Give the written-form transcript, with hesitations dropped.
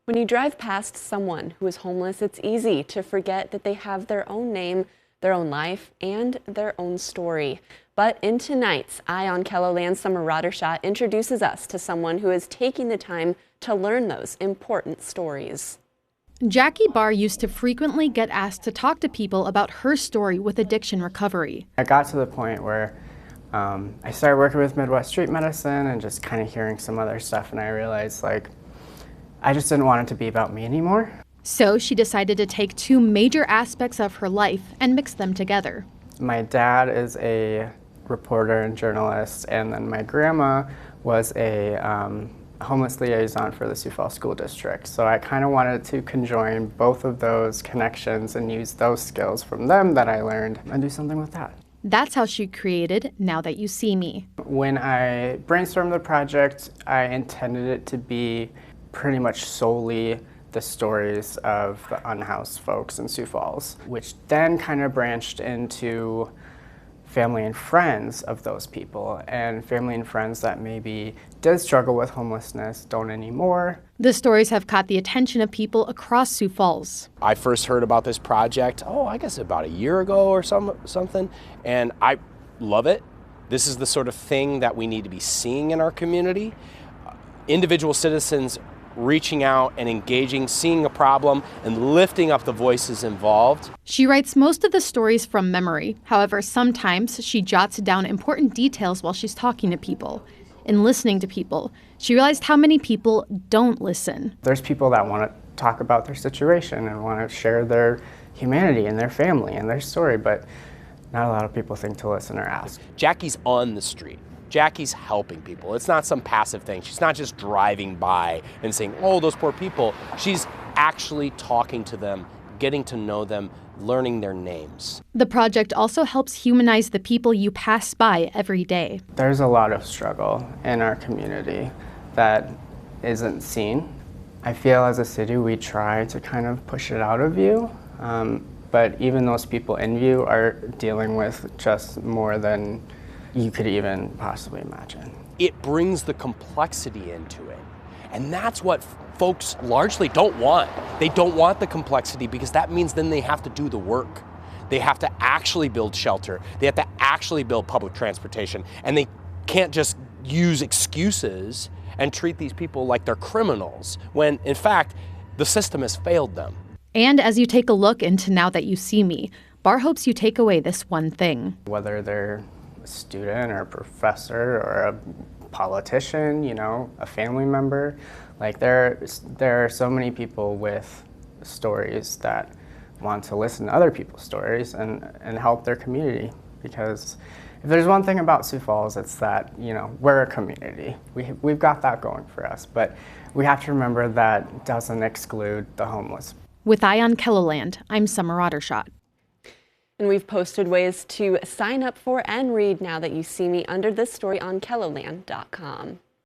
When you drive past someone who is homeless, it's easy to forget that they have their own name, their own life, and their own story. But in tonight's Eye on KELOLAND Summer Roddershot introduces us to someone who is taking the time to learn those important stories. Jackie Barr used to frequently get asked to talk to people about her story with addiction recovery. I got to the point where I started working with Midwest Street Medicine and just kind of hearing some other stuff, and I realized I just didn't want it to be about me anymore. So she decided to take two major aspects of her life and mix them together. My dad is a reporter and journalist, and then my grandma was a homeless liaison for the Sioux Falls School District. So I kind of wanted to conjoin both of those connections and use those skills from them that I learned and do something with that. That's how she created Now That You See Me. When I brainstormed the project, I intended it to be pretty much solely the stories of the unhoused folks in Sioux Falls, which then kind of branched into family and friends of those people, and family and friends that maybe did struggle with homelessness, don't anymore. The stories have caught the attention of people across Sioux Falls. I first heard about this project, I guess about a year ago or something, and I love it. This is the sort of thing that we need to be seeing in our community. Individual citizens reaching out and engaging, seeing a problem, and lifting up the voices involved. She writes most of the stories from memory. However, sometimes she jots down important details while she's talking to people. In listening to people, she realized how many people don't listen. There's people that want to talk about their situation and want to share their humanity and their family and their story, but not a lot of people think to listen or ask. Jackie's on the street. Jackie's helping people. It's not some passive thing. She's not just driving by and saying, oh, those poor people. She's actually talking to them, getting to know them, learning their names. The project also helps humanize the people you pass by every day. There's a lot of struggle in our community that isn't seen. I feel as a city we try to kind of push it out of view, but even those people in view are dealing with just more than you could even possibly imagine. It brings the complexity into it. And that's what folks largely don't want. They don't want the complexity because that means then they have to do the work. They have to actually build shelter. They have to actually build public transportation. And they can't just use excuses and treat these people like they're criminals when, in fact, the system has failed them. And as you take a look into Now That You See Me, Barr hopes you take away this one thing. Whether they're a student or a professor or a politician, a family member, there are so many people with stories that want to listen to other people's stories and help their community. Because if there's one thing about Sioux Falls, it's that, we're a community. We've got that going for us, but we have to remember that doesn't exclude the homeless. With Eye on KELOLAND, I'm Summer Roddershot. And we've posted ways to sign up for and read Now That You See Me under this story on KELOLAND.com.